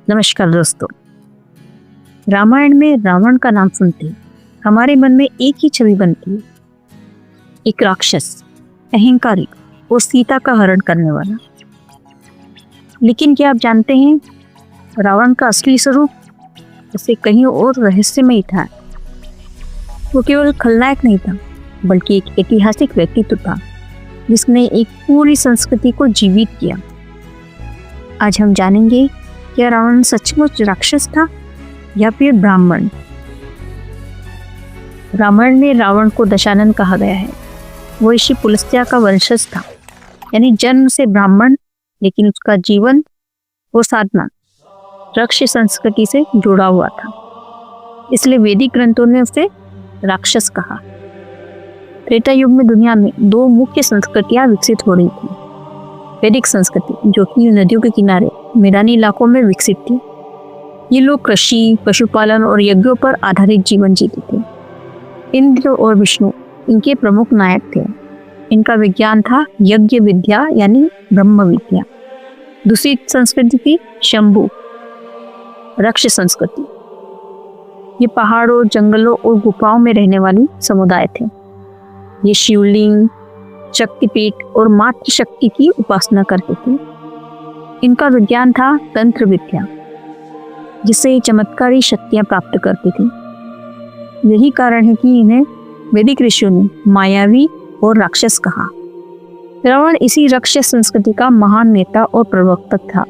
नमस्कार दोस्तों। रामायण में रावण का नाम सुनते ही हमारे मन में एक ही छवि बनती है, एक राक्षस, अहंकारी और सीता का हरण करने वाला। लेकिन क्या आप जानते हैं, रावण का असली स्वरूप उसे कहीं और रहस्यमय था। वो केवल खलनायक नहीं था, बल्कि एक ऐतिहासिक व्यक्तित्व था जिसने एक पूरी संस्कृति को जीवित किया। आज हम जानेंगे, क्या रावण सचमुच राक्षस था या फिर ब्राह्मण। रामायण में रावण को दशानन कहा गया है। वो ऋषि पुलस्त्य का वंशज था, यानी जन्म से ब्राह्मण, लेकिन उसका जीवन और साधना राक्षस संस्कृति से जुड़ा हुआ था। इसलिए वैदिक ग्रंथों ने उसे राक्षस कहा। त्रेता युग में दुनिया में दो मुख्य संस्कृतियां विकसित हो रही थी। वैदिक संस्कृति, जो कि नदियों के किनारे मैदानी इलाकों में विकसित थी। ये लोग कृषि, पशुपालन और यज्ञों पर आधारित जीवन जीते थे। इंद्र और विष्णु इनके प्रमुख नायक थे। इनका विज्ञान था यज्ञ विद्या, यानी ब्रह्म विद्या। दूसरी संस्कृति थी शंभु, राक्षस संस्कृति। ये पहाड़ों, जंगलों और गुफाओं में रहने वाली समुदाय थे। ये शिवलिंग, शक्तिपीठ और मातृशक्ति की उपासना करते थे। इनका विज्ञान था तंत्र विद्या, जिससे ये चमत्कारी शक्तियां प्राप्त करती थी। यही कारण है कि इन्हें वैदिक ऋषियों ने मायावी और राक्षस कहा। रावण इसी राक्षस संस्कृति का महान नेता और प्रवर्तक था।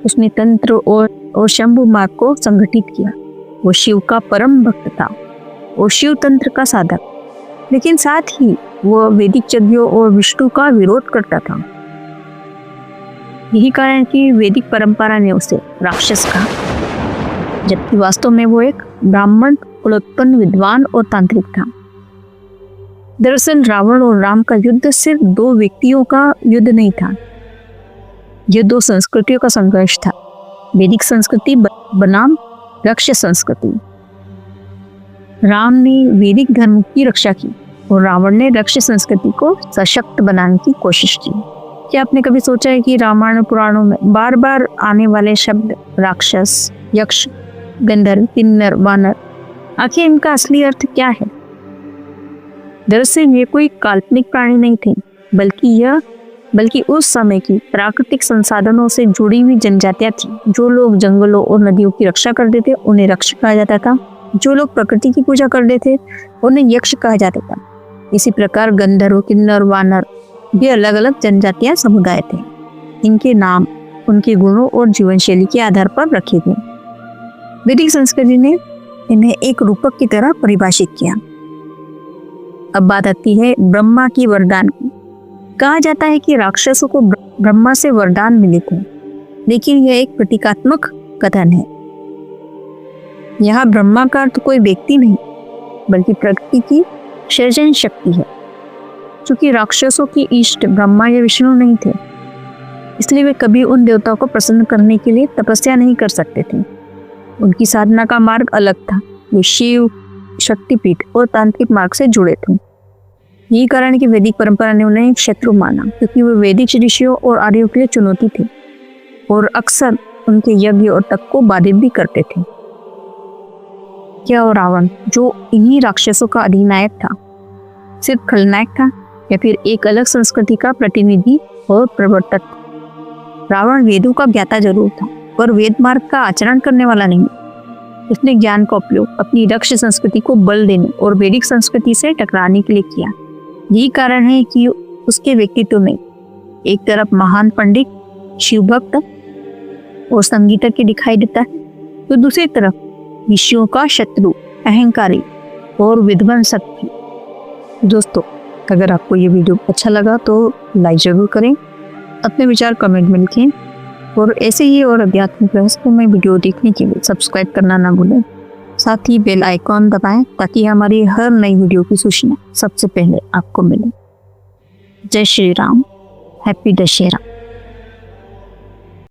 उसने तंत्र और शंभु मार्ग को संगठित किया। वो शिव का परम भक्त था और शिव तंत्र का साधक, लेकिन साथ ही वो वैदिक यज्ञों और विष्णु का विरोध करता था। यही कारण कि वैदिक परंपरा ने उसे राक्षस कहा, जबकि वास्तव में वो एक ब्राह्मण कुलोत्पन्न विद्वान और तांत्रिक था। दरअसल रावण और राम का युद्ध सिर्फ दो व्यक्तियों का युद्ध नहीं था, यह दो संस्कृतियों का संघर्ष था। वैदिक संस्कृति बनाम राक्षस संस्कृति। राम ने वैदिक धर्म की रक्षा की और रावण ने राक्षस संस्कृति को सशक्त बनाने की कोशिश की। क्या आपने कभी सोचा है कि रामायण पुराणों में बार बार आने वाले शब्द राक्षस, यक्ष, गंधर्व, किन्नर, वानर, आखिर इनका असली अर्थ क्या है? दरअसल ये कोई काल्पनिक प्राणी नहीं थे, बल्कि उस समय की प्राकृतिक संसाधनों से जुड़ी हुई जनजातियां थी। जो लोग जंगलों और नदियों की रक्षा करते थे उन्हें रक्ष कहा जाता था। जो लोग प्रकृति की पूजा करते थे उन्हें यक्ष कहा जाता था। इसी प्रकार गंधर्व, किन्नर, वानर ये अलग अलग जनजातियां समुदाय थे। इनके नाम उनके गुणों और जीवन शैली के आधार पर रखे गए। वैदिक संस्कृति ने इन्हें एक रूपक की तरह परिभाषित किया। अब बात आती है ब्रह्मा की वरदान की। कहा जाता है कि राक्षसों को ब्रह्मा से वरदान मिले थे, लेकिन यह एक प्रतीकात्मक कथन है। यहाँ ब्रह्मा का अर्थ कोई व्यक्ति नहीं, बल्कि प्रकृति की सृजन शक्ति है। क्योंकि राक्षसों के इष्ट ब्रह्मा या विष्णु नहीं थे, इसलिए वे कभी उन देवताओं को प्रसन्न करने के लिए तपस्या नहीं कर सकते थे। उनकी साधना का मार्ग अलग था। वे शिव, शक्तिपीठ और तांत्रिक मार्ग से जुड़े थे। यही कारण है कि वैदिक परंपरा ने उन्हें एक शत्रु माना, क्योंकि वे वैदिक ऋषियों और आर्यों के लिए चुनौती थे और अक्सर उनके यज्ञ और तप को बाधित भी करते थे। क्या वो रावण, जो इन्हीं राक्षसों का अधिनायक था, सिर्फ खलनायक था या फिर एक अलग संस्कृति का प्रतिनिधि और प्रवर्तक? रावण वेदों का ज्ञाता जरूर था, पर वेद मार्ग का आचरण करने वाला नहीं। उसने ज्ञान का उपयोग अपनी राक्षस संस्कृति को बल देने और वैदिक संस्कृति से टकराने के लिए किया। यही कारण है कि उसके व्यक्तित्व में एक तरफ महान पंडित, शिव भक्त और संगीतज्ञ दिखाई देता है, तो दूसरी तरफ ऋषियों का शत्रु, अहंकारी और विध्वंसक भी। दोस्तों, अगर आपको ये वीडियो अच्छा लगा तो लाइक जरूर करें, अपने विचार कमेंट में लिखें और ऐसे ही और आध्यात्मिक रहस्यमय वीडियो देखने के लिए सब्सक्राइब करना ना भूलें। साथ ही बेल आइकॉन दबाएं ताकि हमारी हर नई वीडियो की सूचना सबसे पहले आपको मिले। जय श्री राम, हैप्पी दशहरा।